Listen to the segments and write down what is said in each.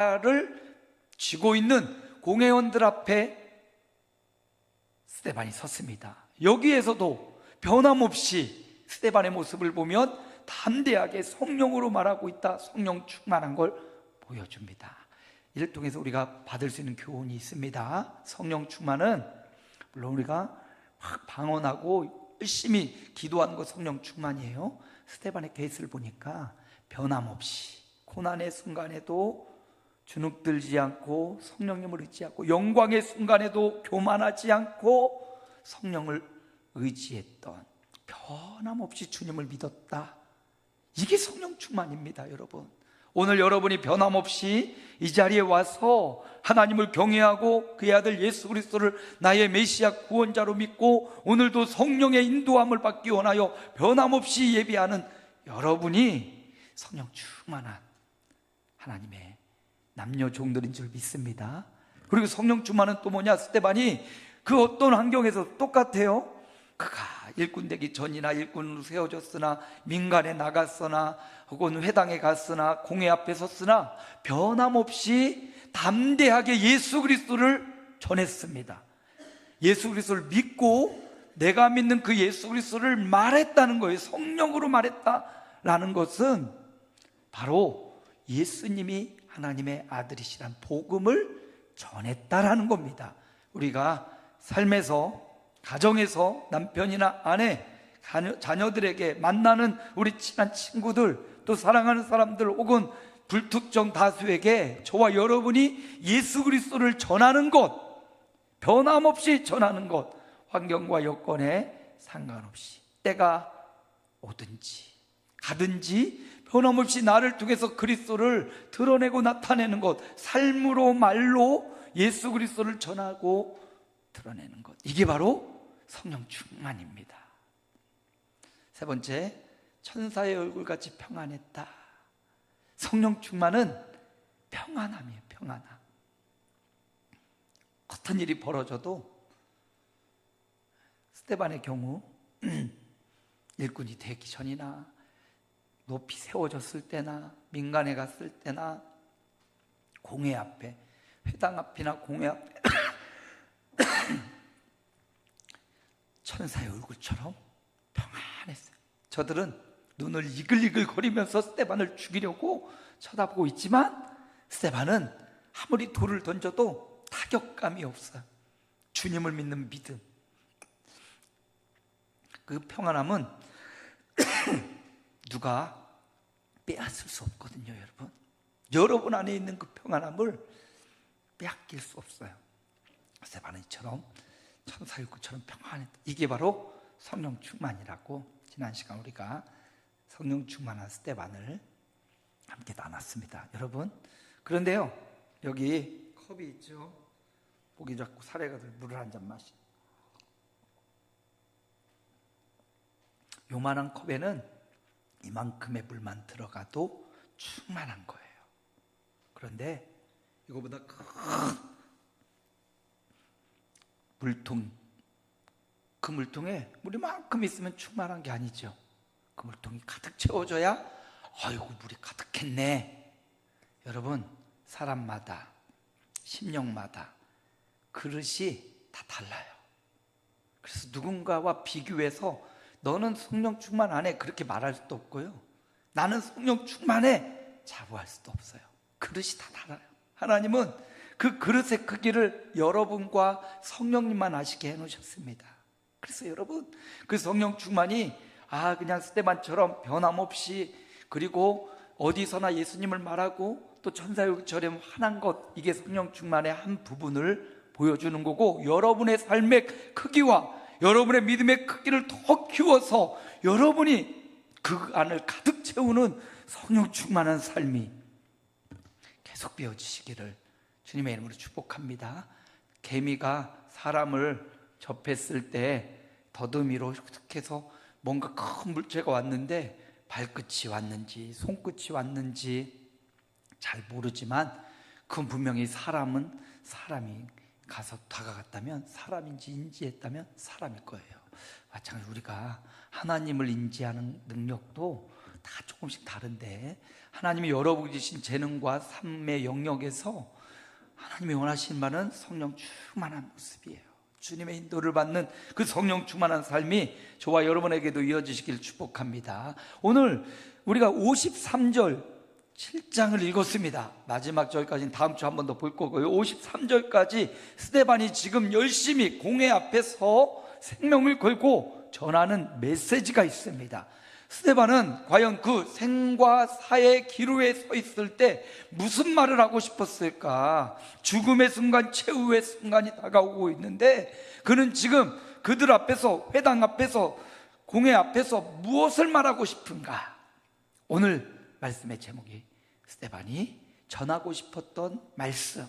를 쥐고 있는 공회원들 앞에 스데반이 섰습니다. 여기에서도 변함없이 스데반의 모습을 보면 담대하게 성령으로 말하고 있다, 성령 충만한 걸 보여줍니다. 이를 통해서 우리가 받을 수 있는 교훈이 있습니다. 성령 충만은 물론 우리가 막 방언하고 열심히 기도하는 거 성령 충만이에요. 스데반의 케이스를 보니까 변함없이 고난의 순간에도 주눅들지 않고 성령님을 의지하고 영광의 순간에도 교만하지 않고 성령을 의지했던, 변함없이 주님을 믿었다. 이게 성령 충만입니다. 여러분, 오늘 여러분이 변함없이 이 자리에 와서 하나님을 경외하고 그의 아들 예수 그리스도를 나의 메시아 구원자로 믿고 오늘도 성령의 인도함을 받기 원하여 변함없이 예배하는 여러분이 성령 충만한 하나님의 남녀 종들인 줄 믿습니다. 그리고 성령 충만은 또 뭐냐? 스데반이 그 어떤 환경에서 똑같아요. 그가 일꾼 되기 전이나 일꾼으로 세워졌으나 민간에 나갔으나 혹은 회당에 갔으나 공회 앞에 섰으나 변함없이 담대하게 예수 그리스도를 전했습니다. 예수 그리스도를 믿고 내가 믿는 그 예수 그리스도를 말했다는 거예요. 성령으로 말했다라는 것은 바로 예수님이 하나님의 아들이시란 복음을 전했다라는 겁니다. 우리가 삶에서, 가정에서 남편이나 아내, 자녀들에게 만나는 우리 친한 친구들, 또 사랑하는 사람들 혹은 불특정 다수에게 저와 여러분이 예수 그리스도를 전하는 것, 변함없이 전하는 것, 환경과 여건에 상관없이 때가 오든지 가든지 변함없이 나를 통해서 그리스도를 드러내고 나타내는 것, 삶으로 말로 예수 그리스도를 전하고 드러내는 것, 이게 바로 성령 충만입니다. 세 번째, 천사의 얼굴같이 평안했다. 성령 충만은 평안함이에요. 평안함. 어떤 일이 벌어져도 스데반의 경우 일꾼이 되기 전이나 높이 세워졌을 때나 민간에 갔을 때나 공회 앞에, 회당 앞이나 공회 앞에 천사의 얼굴처럼 평안했어요. 저들은 눈을 이글이글 거리면서 스데반을 죽이려고 쳐다보고 있지만 스데반은 아무리 돌을 던져도 타격감이 없어요. 주님을 믿는 믿음, 그 평안함은 누가 빼앗을 수 없거든요. 여러분 안에 있는 그 평안함을 빼앗길 수 없어요. 스데반처럼 천사의 얼굴처럼 평안했다. 이게 바로 성령 충만이라고 지난 시간 우리가 성령 충만한 스데반을 함께 나눴습니다. 여러분, 그런데요, 여기 컵이 있죠. 목이 자꾸 사례가 들 물을 한 잔 마시. 요만한 컵에는 이만큼의 물만 들어가도 충만한 거예요. 그런데 이거보다 큰 물통, 그 물통에 물이 만큼 있으면 충만한 게 아니죠. 그 물통이 가득 채워져야 아이고 물이 가득했네. 여러분, 사람마다, 심령마다 그릇이 다 달라요. 그래서 누군가와 비교해서 너는 성령 충만 안 해, 그렇게 말할 수도 없고요, 나는 성령 충만해, 자부할 수도 없어요. 그릇이 다 달라요. 하나님은 그 그릇의 크기를 여러분과 성령님만 아시게 해놓으셨습니다. 그래서 여러분, 그 성령 충만이 그냥 스데반처럼 변함없이, 그리고 어디서나 예수님을 말하고 또 천사의 얼굴처럼 환한 것, 이게 성령 충만의 한 부분을 보여주는 거고, 여러분의 삶의 크기와 여러분의 믿음의 크기를 더 키워서 여러분이 그 안을 가득 채우는 성령 충만한 삶이 계속 되어지시기를 주님의 이름으로 축복합니다. 개미가 사람을 접했을 때 더듬이로 툭해서 뭔가 큰 물체가 왔는데 발끝이 왔는지 손끝이 왔는지 잘 모르지만 그건 분명히 사람은 사람이 가서 다가갔다면 사람인지 인지했다면 사람일 거예요. 마찬가지로 우리가 하나님을 인지하는 능력도 다 조금씩 다른데 하나님이 열어보고 계신 재능과 삶의 영역에서 하나님이 원하시는 바는 성령 충만한 모습이에요. 주님의 인도를 받는 그 성령 충만한 삶이 저와 여러분에게도 이어지시길 축복합니다. 오늘 우리가 53절 7장을 읽었습니다. 마지막 절까지는 다음 주 한 번 더 볼 거고요. 53절까지 스데반이 지금 열심히 공회 앞에서 생명을 걸고 전하는 메시지가 있습니다. 스데반은 과연 그 생과 사의 기로에 서 있을 때 무슨 말을 하고 싶었을까? 죽음의 순간, 최후의 순간이 다가오고 있는데 그는 지금 그들 앞에서, 회당 앞에서, 공회 앞에서 무엇을 말하고 싶은가? 오늘 말씀의 제목이 스데반이 전하고 싶었던 말씀,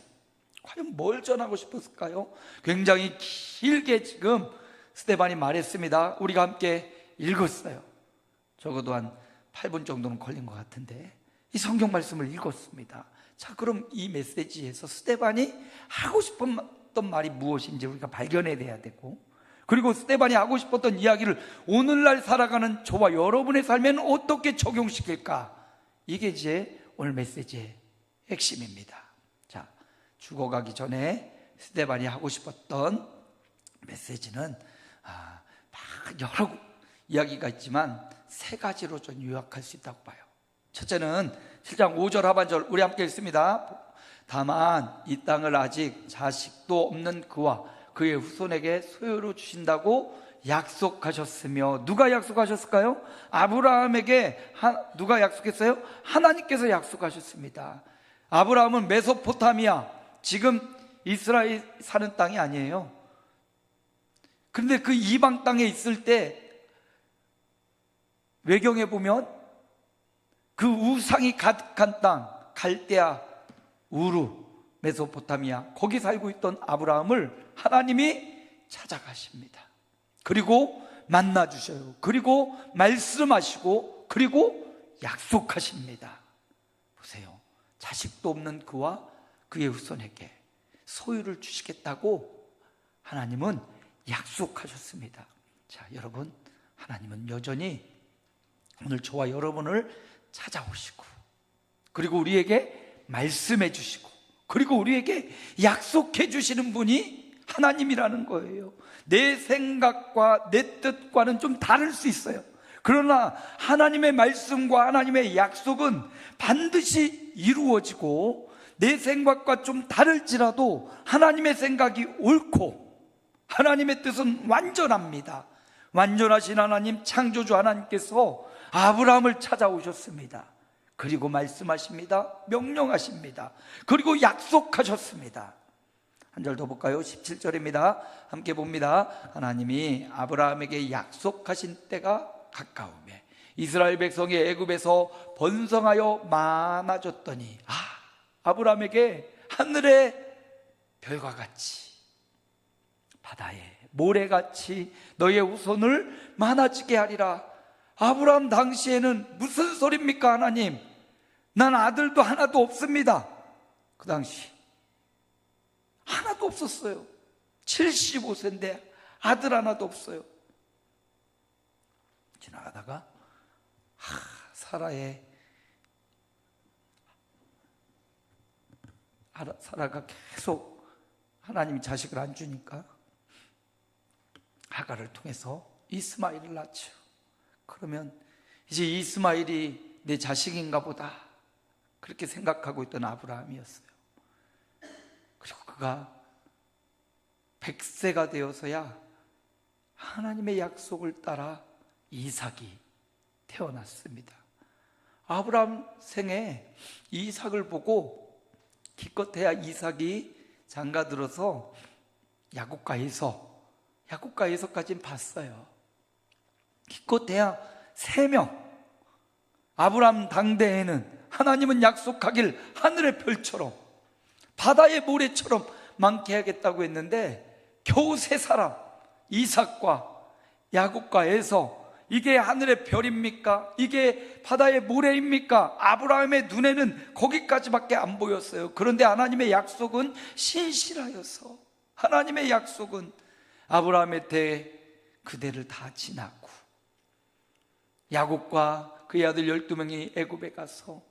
과연 뭘 전하고 싶었을까요? 굉장히 길게 지금 스데반이 말했습니다. 우리가 함께 읽었어요. 적어도 한 8분 정도는 걸린 것 같은데 이 성경 말씀을 읽었습니다. 자, 그럼 이 메시지에서 스데반이 하고 싶었던 말이 무엇인지 우리가 발견해야 되고, 그리고 스데반이 하고 싶었던 이야기를 오늘날 살아가는 저와 여러분의 삶에는 어떻게 적용시킬까? 이게 이제 오늘 메시지의 핵심입니다. 자, 죽어가기 전에 스데반이 하고 싶었던 메시지는 여러 이야기가 있지만 세 가지로 좀 요약할 수 있다고 봐요. 첫째는 7장 5절 하반절 우리 함께 읽습니다. 다만 이 땅을 아직 자식도 없는 그와 그의 후손에게 소유로 주신다고 약속하셨으며, 누가 약속하셨을까요? 아브라함에게 누가 약속했어요? 하나님께서 약속하셨습니다. 아브라함은 메소포타미아, 지금 이스라엘 사는 땅이 아니에요. 그런데 그 이방 땅에 있을 때 외경에 보면 그 우상이 가득한 땅, 갈대아, 우루, 메소포타미아, 거기 살고 있던 아브라함을 하나님이 찾아가십니다. 그리고 만나주셔요. 그리고 말씀하시고, 그리고 약속하십니다. 보세요, 자식도 없는 그와 그의 후손에게 소유를 주시겠다고 하나님은 약속하셨습니다. 자, 여러분, 하나님은 여전히 오늘 저와 여러분을 찾아오시고, 그리고 우리에게 말씀해 주시고, 그리고 우리에게 약속해 주시는 분이 하나님이라는 거예요. 내 생각과 내 뜻과는 좀 다를 수 있어요. 그러나 하나님의 말씀과 하나님의 약속은 반드시 이루어지고, 내 생각과 좀 다를지라도 하나님의 생각이 옳고 하나님의 뜻은 완전합니다. 완전하신 하나님, 창조주 하나님께서 아브라함을 찾아오셨습니다. 그리고 말씀하십니다. 명령하십니다. 그리고 약속하셨습니다. 한 절 더 볼까요? 17절입니다. 함께 봅니다. 하나님이 아브라함에게 약속하신 때가 가까우매 이스라엘 백성이 애굽에서 번성하여 많아졌더니, 아브라함에게 하늘의 별과 같이, 바다의 모래같이 너의 후손을 많아지게 하리라. 아브라함 당시에는 무슨 소리입니까? 하나님, 난 아들도 하나도 없습니다. 그 당시 하나도 없었어요. 75세인데 아들 하나도 없어요. 지나가다가 사라가 계속 하나님이 자식을 안 주니까 하갈을 통해서 이스마엘을 낳죠. 그러면 이제 이스마엘이 내 자식인가 보다, 그렇게 생각하고 있던 아브라함이었어요. 그리고 그가 100세가 되어서야 하나님의 약속을 따라 이삭이 태어났습니다. 아브라함 생에 이삭을 보고 기껏해야 이삭이 장가들어서 야곱가에서까지는 봤어요. 기껏해야 3명. 아브라함 당대에는 하나님은 약속하길 하늘의 별처럼 바다의 모래처럼 많게 하겠다고 했는데 겨우 3사람, 이삭과 야곱과에서, 이게 하늘의 별입니까? 이게 바다의 모래입니까? 아브라함의 눈에는 거기까지밖에 안 보였어요. 그런데 하나님의 약속은 신실하여서, 하나님의 약속은 아브라함의 때 그대를 다 지나고 야곱과 그의 아들 12명이 애굽에 가서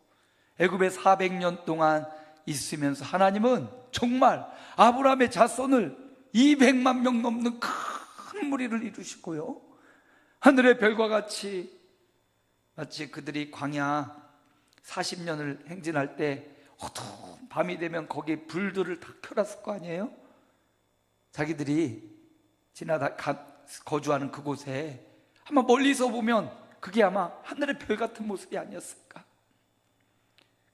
애굽에 400년 동안 있으면서 하나님은 정말 아브라함의 자손을 200만 명 넘는 큰 무리를 이루시고요, 하늘의 별과 같이 마치 그들이 광야 40년을 행진할 때 어두운 밤이 되면 거기에 불들을 다 켜놨을 거 아니에요? 자기들이 거주하는 그곳에 아마 멀리서 보면 그게 아마 하늘의 별 같은 모습이 아니었을까?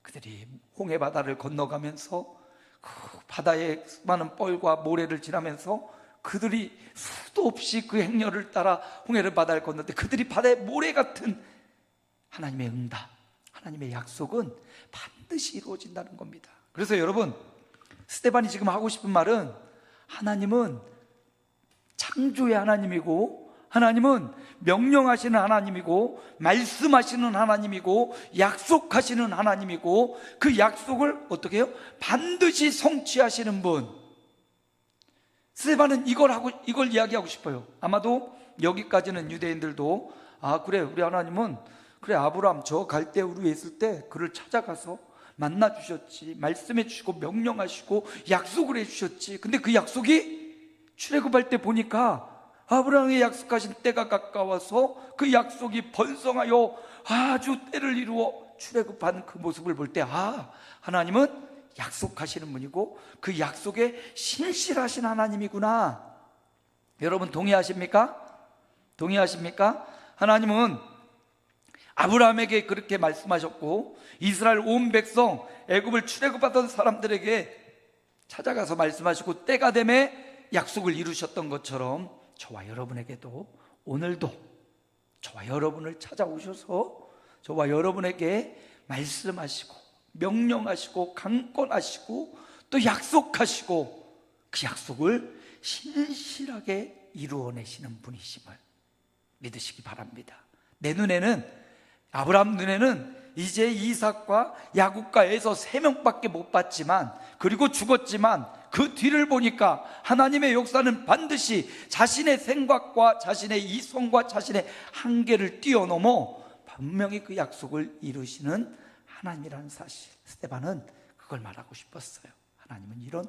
그들이 홍해 바다를 건너가면서 그 바다의 수많은 뻘과 모래를 지나면서 그들이 수도 없이 그 행렬을 따라 홍해를 바다를 건너는데 그들이 바다의 모래 같은 하나님의 응답, 하나님의 약속은 반드시 이루어진다는 겁니다. 그래서 여러분, 스데반이 지금 하고 싶은 말은 하나님은 창조의 하나님이고, 하나님은 명령하시는 하나님이고, 말씀하시는 하나님이고, 약속하시는 하나님이고, 그 약속을 어떻게 해요? 반드시 성취하시는 분. 스데반은 이걸 이야기하고 싶어요. 아마도 여기까지는 유대인들도 그래, 우리 하나님은 그래, 아브라함 저 갈대우르에 있을 때 그를 찾아가서 만나 주셨지, 말씀해 주시고 명령하시고 약속을 해 주셨지. 근데 그 약속이 출애굽할 때 보니까 아브라함이 약속하신 때가 가까워서 그 약속이 번성하여 아주 때를 이루어 출애굽하는 그 모습을 볼 때 하나님은 약속하시는 분이고 그 약속에 신실하신 하나님이구나. 여러분 동의하십니까? 동의하십니까? 하나님은 아브라함에게 그렇게 말씀하셨고, 이스라엘 온 백성 애굽을 출애굽하던 사람들에게 찾아가서 말씀하시고 때가 되매 약속을 이루셨던 것처럼 저와 여러분에게도 오늘도 저와 여러분을 찾아오셔서 저와 여러분에게 말씀하시고 명령하시고 강권하시고 또 약속하시고 그 약속을 신실하게 이루어내시는 분이심을 믿으시기 바랍니다. 내 눈에는, 아브라함 눈에는 이제 이삭과 야곱과 에서 3명밖에 못 봤지만, 그리고 죽었지만 그 뒤를 보니까 하나님의 역사는 반드시 자신의 생각과 자신의 이성과 자신의 한계를 뛰어넘어 분명히 그 약속을 이루시는 하나님이라는 사실. 스데반은 그걸 말하고 싶었어요. 하나님은 이런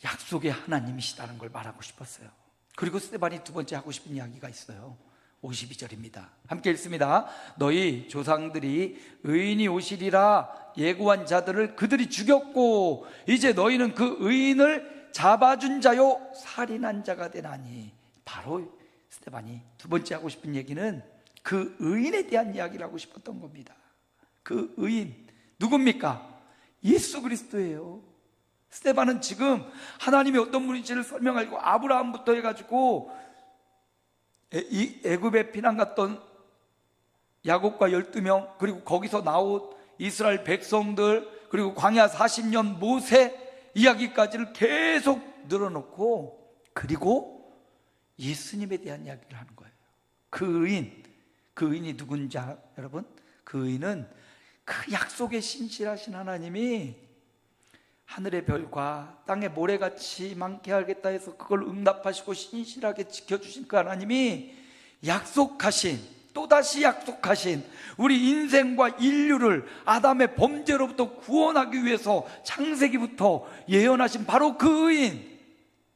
약속의 하나님이시다는 걸 말하고 싶었어요. 그리고 스데반이 두 번째 하고 싶은 이야기가 있어요. 52절입니다. 함께 읽습니다. 너희 조상들이 의인이 오시리라 예고한 자들을 그들이 죽였고 이제 너희는 그 의인을 잡아준 자요 살인한 자가 되나니. 바로 스데반이 두 번째 하고 싶은 얘기는 그 의인에 대한 이야기를 하고 싶었던 겁니다. 그 의인 누굽니까? 예수 그리스도예요. 스데반은 지금 하나님이 어떤 분인지를 설명하고 아브라함부터 해가지고 애굽에 피난 갔던 야곱과 12명, 그리고 거기서 나온 이스라엘 백성들, 그리고 광야 40년 모세 이야기까지를 계속 늘어놓고, 그리고 예수님에 대한 이야기를 하는 거예요. 그 의인이 누군지 여러분? 그 의인은 그 약속에 신실하신 하나님이 하늘의 별과 땅의 모래같이 많게 하겠다 해서 그걸 응답하시고 신실하게 지켜주신 그 하나님이 약속하신, 또다시 약속하신 우리 인생과 인류를 아담의 범죄로부터 구원하기 위해서 창세기부터 예언하신 바로 그 의인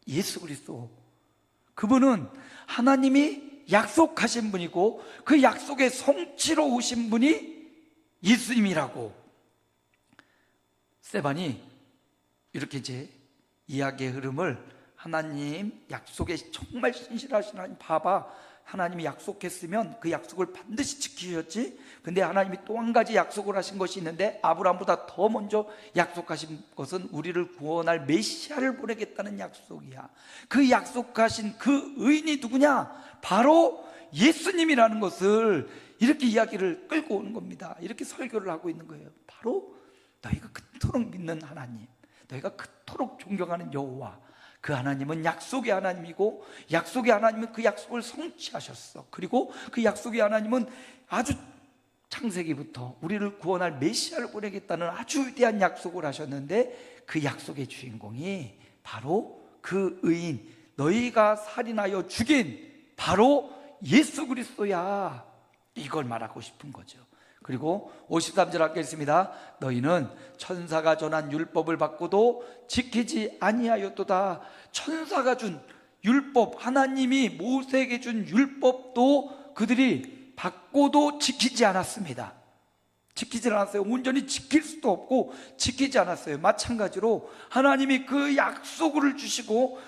예수 그리스도. 그분은 하나님이 약속하신 분이고 그 약속의 성취로 오신 분이 예수님이라고. 스데반이 이렇게 이제 이야기의 흐름을, 하나님 약속에 정말 신실하신 하나님, 봐봐, 하나님이 약속했으면 그 약속을 반드시 지키셨지. 근데 하나님이 또 한 가지 약속을 하신 것이 있는데, 아브라함보다 더 먼저 약속하신 것은 우리를 구원할 메시아를 보내겠다는 약속이야. 그 약속하신 그 의인이 누구냐? 바로 예수님이라는 것을 이렇게 이야기를 끌고 오는 겁니다. 이렇게 설교를 하고 있는 거예요. 바로 너희가 그토록 믿는 하나님, 너희가 그토록 존경하는 여호와, 그 하나님은 약속의 하나님이고 약속의 하나님은 그 약속을 성취하셨어. 그리고 그 약속의 하나님은 아주 창세기부터 우리를 구원할 메시아를 보내겠다는 아주 위대한 약속을 하셨는데, 그 약속의 주인공이 바로 그 의인, 너희가 살인하여 죽인 바로 예수 그리스도야. 이걸 말하고 싶은 거죠. 그리고 53절 하겠습니다. 너희는 천사가 전한 율법을 받고도 지키지 아니하였도다. 천사가 준 율법, 하나님이 모세에게 준 율법도 그들이 받고도 지키지 않았습니다. 지키지 않았어요. 온전히 지킬 수도 없고 지키지 않았어요. 마찬가지로 하나님이 그 약속을 주시고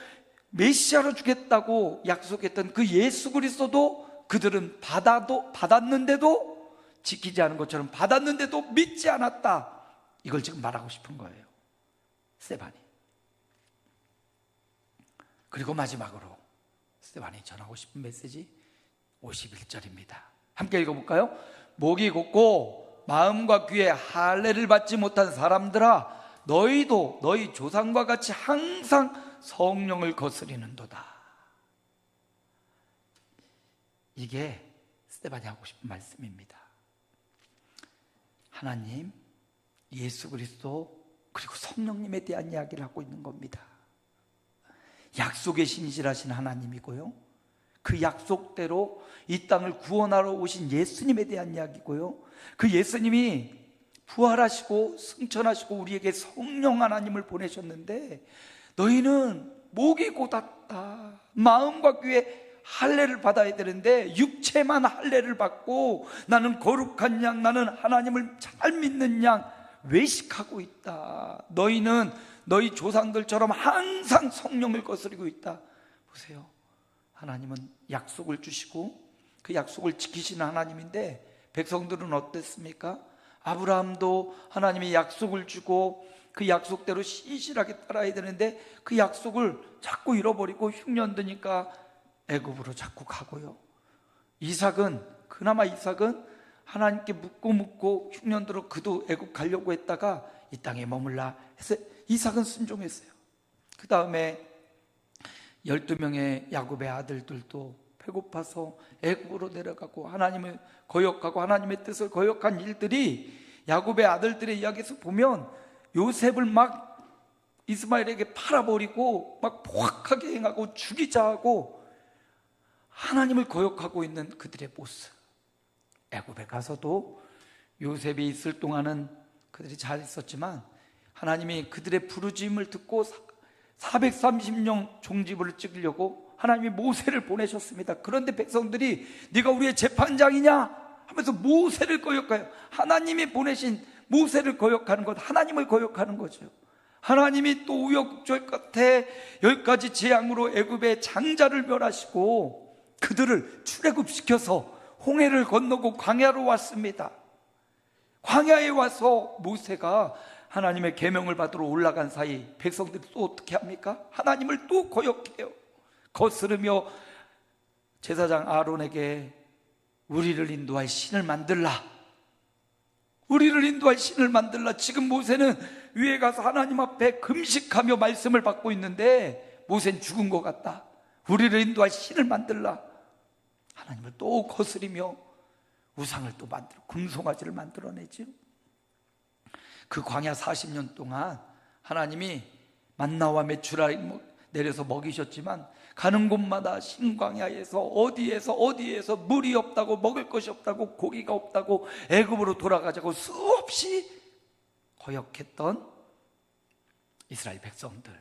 메시아로 주겠다고 약속했던 그 예수 그리스도도 그들은 받았는데도 지키지 않은 것처럼 받았는데도 믿지 않았다. 이걸 지금 말하고 싶은 거예요, 스데반이. 그리고 마지막으로 스데반이 전하고 싶은 메시지 51절입니다. 함께 읽어볼까요? 목이 곧고 마음과 귀에 할례를 받지 못한 사람들아, 너희도 너희 조상과 같이 항상 성령을 거스리는도다. 이게 스데반이 하고 싶은 말씀입니다. 하나님, 예수 그리스도, 그리고 성령님에 대한 이야기를 하고 있는 겁니다. 약속의 신실하신 하나님이고요, 그 약속대로 이 땅을 구원하러 오신 예수님에 대한 이야기고요, 그 예수님이 부활하시고 승천하시고 우리에게 성령 하나님을 보내셨는데, 너희는 목이 곧았다, 마음과 귀에 할례를 받아야 되는데 육체만 할례를 받고 나는 거룩한 양, 나는 하나님을 잘 믿는 양 외식하고 있다. 너희는 너희 조상들처럼 항상 성령을 거스리고 있다. 보세요, 하나님은 약속을 주시고 그 약속을 지키시는 하나님인데 백성들은 어땠습니까? 아브라함도 하나님이 약속을 주고 그 약속대로 신실하게 따라야 되는데 그 약속을 자꾸 잃어버리고 흉년 드니까 애굽으로 자꾸 가고요. 그나마 이삭은 하나님께 묻고 흉년 들어 그도 애굽 가려고 했다가 이 땅에 머물라 해서 이삭은 순종했어요. 그 다음에 12명의 야곱의 아들들도 배고파서 애굽으로 내려가고 하나님을 거역하고 하나님의 뜻을 거역한 일들이 야곱의 아들들의 이야기에서 보면 요셉을 막 이스마엘에게 팔아버리고 막 포악하게 행하고 죽이자 하고 하나님을 거역하고 있는 그들의 모습. 애굽에 가서도 요셉이 있을 동안은 그들이 잘 있었지만 하나님이 그들의 부르짖음을 듣고 430년 종지부를 찍으려고 하나님이 모세를 보내셨습니다. 그런데 백성들이 네가 우리의 재판장이냐 하면서 모세를 거역해요. 하나님이 보내신 모세를 거역하는 것, 하나님을 거역하는 거죠. 하나님이 또 우여곡절 끝에 10가지 재앙으로 애굽의 장자를 멸하시고 그들을 출애굽시켜서 홍해를 건너고 광야로 왔습니다. 광야에 와서 모세가 하나님의 계명을 받으러 올라간 사이 백성들이 또 어떻게 합니까? 하나님을 또 거역해요. 거스르며 제사장 아론에게 우리를 인도할 신을 만들라, 우리를 인도할 신을 만들라. 지금 모세는 위에 가서 하나님 앞에 금식하며 말씀을 받고 있는데 모세는 죽은 것 같다. 우리를 인도할 신을 만들라. 하나님을 또 거스리며 우상을 또 만들어 금송아지를 만들어내죠. 그 광야 40년 동안 하나님이 만나와 메추라를 내려서 먹이셨지만 가는 곳마다 신광야에서 어디에서 물이 없다고, 먹을 것이 없다고, 고기가 없다고, 애굽으로 돌아가자고 수없이 거역했던 이스라엘 백성들,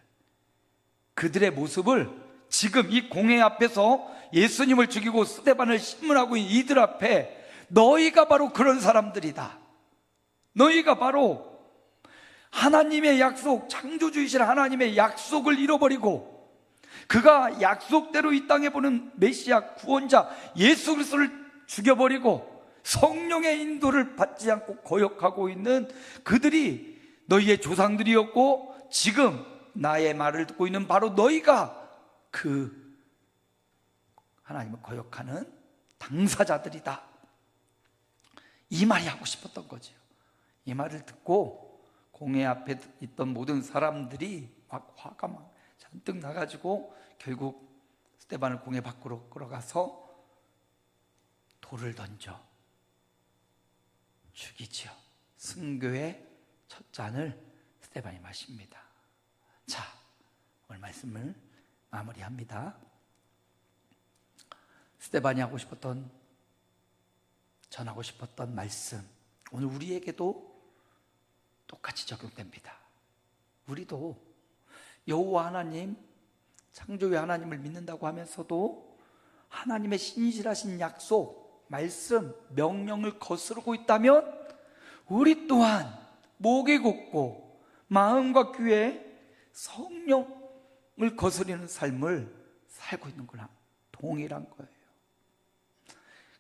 그들의 모습을 지금 이 공회 앞에서 예수님을 죽이고 스데반을 신문하고 있는 이들 앞에 너희가 바로 그런 사람들이다, 너희가 바로 하나님의 약속, 창조주이신 하나님의 약속을 잃어버리고 그가 약속대로 이 땅에 보는 메시아 구원자 예수 그리스도를 죽여버리고 성령의 인도를 받지 않고 거역하고 있는 그들이 너희의 조상들이었고 지금 나의 말을 듣고 있는 바로 너희가 그 하나님을 거역하는 당사자들이다. 이 말이 하고 싶었던 거죠. 이 말을 듣고 공회 앞에 있던 모든 사람들이 막 화가 막 잔뜩 나가지고 결국 스데반을 공회 밖으로 끌어가서 돌을 던져 죽이죠. 순교의 첫 잔을 스데반이 마십니다. 자, 오늘 말씀을 마무리합니다. 스데반이 하고 싶었던 전하고 싶었던 말씀, 오늘 우리에게도 똑같이 적용됩니다. 우리도 여호와 하나님, 창조의 하나님을 믿는다고 하면서도 하나님의 신실하신 약속, 말씀, 명령을 거스르고 있다면 우리 또한 목이 곧고 마음과 귀에 성령을 거스리는 삶을 살고 있는 거랑 동일한 거예요.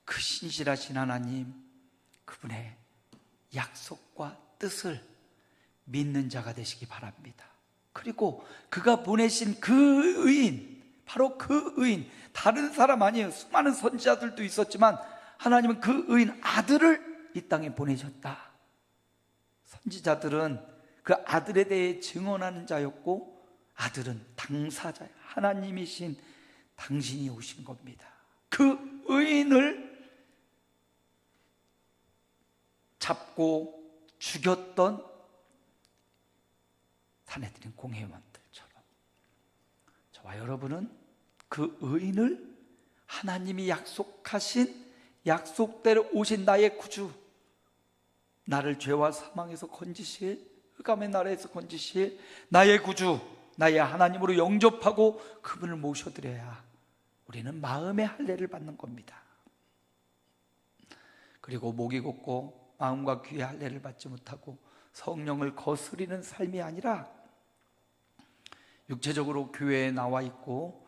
그 신실하신 하나님, 그분의 약속과 뜻을 믿는 자가 되시기 바랍니다. 그리고 그가 보내신 그 의인, 바로 그 의인, 다른 사람 아니에요. 수많은 선지자들도 있었지만 하나님은 그 의인 아들을 이 땅에 보내셨다. 선지자들은 그 아들에 대해 증언하는 자였고 아들은 당사자예요. 하나님이신 당신이 오신 겁니다. 그 의인을 잡고 죽였던 사내들인 공회원들처럼 저와 여러분은 그 의인을 하나님이 약속하신 약속대로 오신 나의 구주, 나를 죄와 사망에서 건지실, 흑암의 나라에서 건지실 나의 구주, 나의 하나님으로 영접하고 그분을 모셔드려야 우리는 마음의 할례를 받는 겁니다. 그리고 목이 곧고 마음과 귀의 할례를 받지 못하고 성령을 거스리는 삶이 아니라 육체적으로 교회에 나와 있고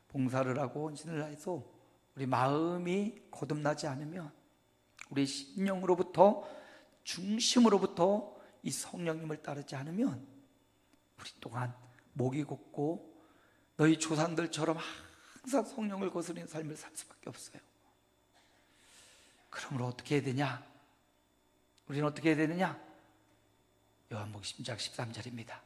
봉사를 하고 헌신을 해서 우리 마음이 거듭나지 않으면, 우리 심령으로부터, 중심으로부터 이 성령님을 따르지 않으면 우리 또한 목이 곧고 너희 조상들처럼 항상 성령을 거스리는 삶을 살 수밖에 없어요. 그러므로 어떻게 해야 되냐? 우리는 어떻게 해야 되느냐? 요한복음 10장 13절입니다.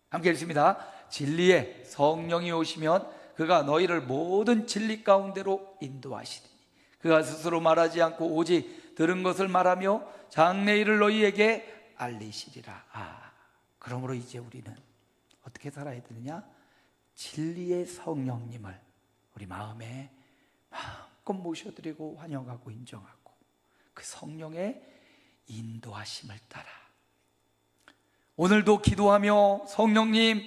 함께 읽습니다. 진리의 성령이 오시면 그가 너희를 모든 진리 가운데로 인도하시리니 그가 스스로 말하지 않고 오직 들은 것을 말하며 장래일을 너희에게 알리시리라. 그러므로 이제 우리는 어떻게 살아야 되느냐? 진리의 성령님을 우리 마음에 마음껏 모셔드리고 환영하고 인정하고 그 성령의 인도하심을 따라 오늘도 기도하며 성령님,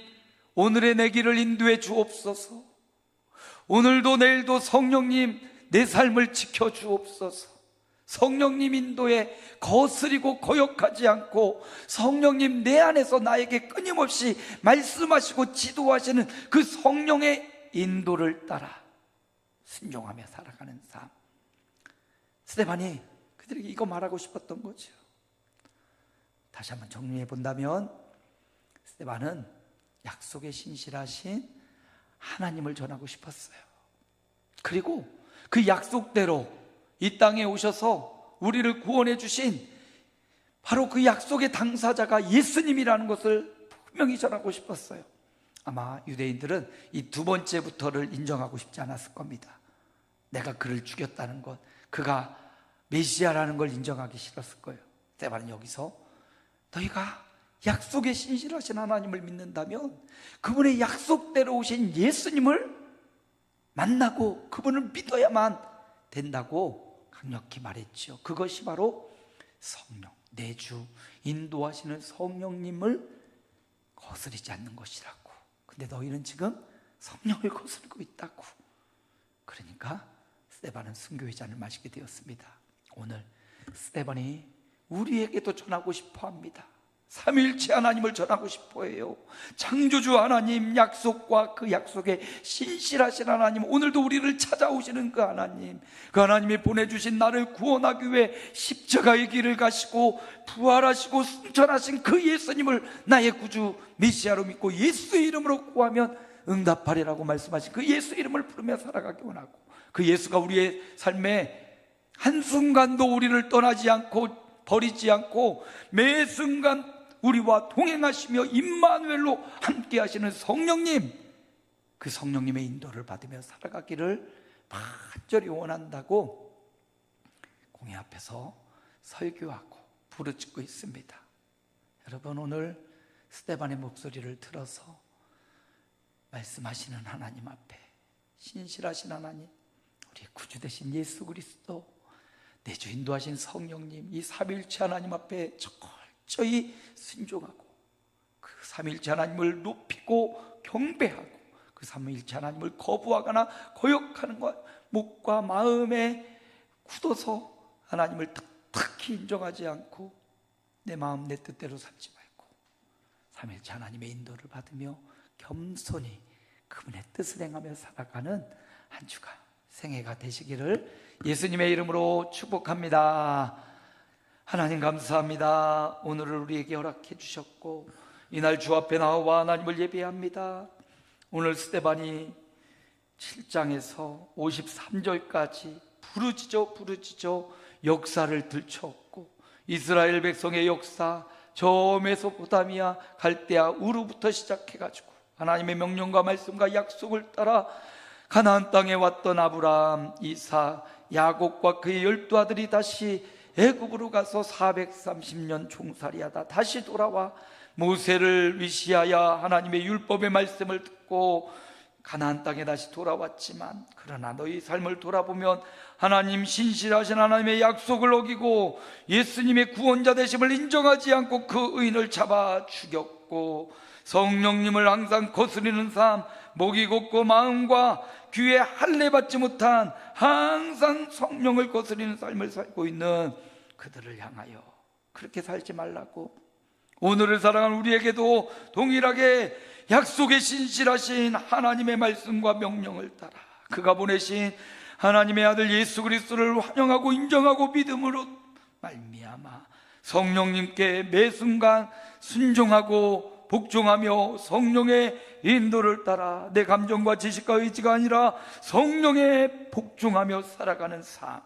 오늘의 내 길을 인도해 주옵소서. 오늘도 내일도 성령님, 내 삶을 지켜 주옵소서. 성령님 인도에 거스리고 거역하지 않고 성령님 내 안에서 나에게 끊임없이 말씀하시고 지도하시는 그 성령의 인도를 따라 순종하며 살아가는 삶. 스데반이 그들에게 이거 말하고 싶었던 거죠. 다시 한번 정리해 본다면 스데반은 약속에 신실하신 하나님을 전하고 싶었어요. 그리고 그 약속대로 이 땅에 오셔서 우리를 구원해 주신 바로 그 약속의 당사자가 예수님이라는 것을 분명히 전하고 싶었어요. 아마 유대인들은 이 두 번째부터를 인정하고 싶지 않았을 겁니다. 내가 그를 죽였다는 것, 그가 메시아라는 걸 인정하기 싫었을 거예요. 스데반은 여기서 너희가 약속에 신실하신 하나님을 믿는다면 그분의 약속대로 오신 예수님을 만나고 그분을 믿어야만 된다고 강력히 말했죠. 그것이 바로 성령, 내주 인도하시는 성령님을 거스르지 않는 것이라고. 근데 너희는 지금 성령을 거스르고 있다고. 그러니까 스데반은 순교의 잔을 마시게 되었습니다. 오늘 스데반이 우리에게도 전하고 싶어 합니다. 삼위일체 하나님을 전하고 싶어 해요. 창조주 하나님, 약속과 그 약속에 신실하신 하나님, 오늘도 우리를 찾아오시는 그 하나님, 그 하나님이 보내주신 나를 구원하기 위해 십자가의 길을 가시고 부활하시고 승천하신 그 예수님을 나의 구주 메시아로 믿고 예수의 이름으로 구하면 응답하리라고 말씀하신 그 예수 이름을 부르며 살아가기 원하고, 그 예수가 우리의 삶에 한순간도 우리를 떠나지 않고 버리지 않고 매 순간 우리와 동행하시며 임마누엘로 함께 하시는 성령님, 그 성령님의 인도를 받으며 살아가기를 간절히 원한다고 공회 앞에서 설교하고 부르짖고 있습니다. 여러분, 오늘 스데반의 목소리를 들어서 말씀하시는 하나님 앞에, 신실하신 하나님, 우리의 구주 되신 예수 그리스도, 내 주 인도하신 성령님, 이 삼위일체 하나님 앞에 철저히 순종하고 그 삼위일체 하나님을 높이고 경배하고 그 삼위일체 하나님을 거부하거나 거역하는 것, 목과 마음에 굳어서 하나님을 특히 인정하지 않고 내 마음 내 뜻대로 살지 말고 삼위일체 하나님의 인도를 받으며 겸손히 그분의 뜻을 행하며 살아가는 한 주가 생애가 되시기를 예수님의 이름으로 축복합니다. 하나님 감사합니다. 오늘을 우리에게 허락해 주셨고 이날 주 앞에 나와 하나님을 예배합니다. 오늘 스데반이 7장에서 53절까지 부르짖어 역사를 들춰왔고 이스라엘 백성의 역사, 저 메소포타미아, 갈대아, 우르부터 시작해가지고 하나님의 명령과 말씀과 약속을 따라 가나안 땅에 왔던 아브라함, 이삭, 야곱과 그의 12아들이 다시 애굽으로 가서 430년 종살이하다 다시 돌아와 모세를 위시하여 하나님의 율법의 말씀을 듣고 가나안 땅에 다시 돌아왔지만 그러나 너희 삶을 돌아보면 하나님 신실하신 하나님의 약속을 어기고 예수님의 구원자 되심을 인정하지 않고 그 의인을 잡아 죽였고 성령님을 항상 거스리는 삶, 목이 곧고 마음과 귀에 할례 받지 못한 항상 성령을 거스리는 삶을 살고 있는 그들을 향하여 그렇게 살지 말라고 오늘을 살아가는 우리에게도 동일하게 약속에 신실하신 하나님의 말씀과 명령을 따라 그가 보내신 하나님의 아들 예수 그리스도를 환영하고 인정하고 믿음으로 말미암아 성령님께 매 순간 순종하고 복종하며 성령의 인도를 따라 내 감정과 지식과 의지가 아니라 성령에 복종하며 살아가는 삶,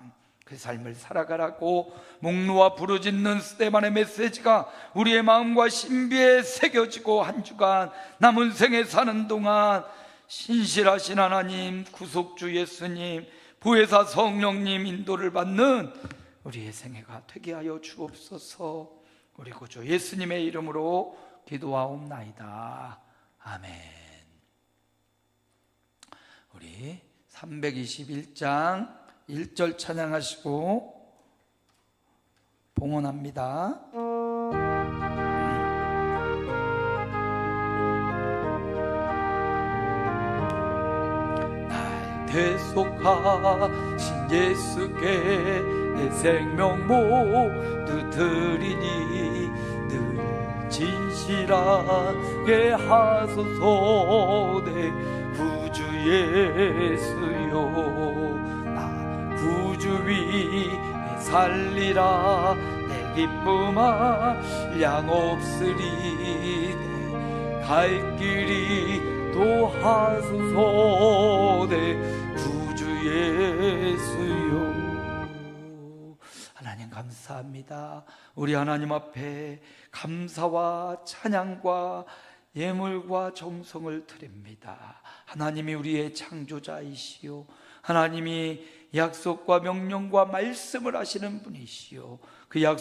그 삶을 살아가라고 목놓아 부르짖는 스데반의 메시지가 우리의 마음과 신비에 새겨지고 한 주간 남은 생에 사는 동안 신실하신 하나님, 구속주 예수님, 보혜사 성령님 인도를 받는 우리의 생애가 되게 하여 주옵소서. 우리 구주 예수님의 이름으로 기도하옵나이다. 아멘. 우리 321장 1절 찬양하시고 봉헌합니다. 날 대속하신 예수께 내 생명 모두 드리니 늘 진실하게 하소서. 내 구주 예수여 나 구주 위에 살리라. 내 기쁨 한량 없으리. 내 갈 길이 또 하소서. 내 구주 예수여. 하나님 감사합니다. 우리 하나님 앞에 감사와 찬양과 예물과 정성을 드립니다. 하나님이 우리의 창조자이시오, 하나님이 약속과 명령과 말씀을 하시는 분이시오. 그 약속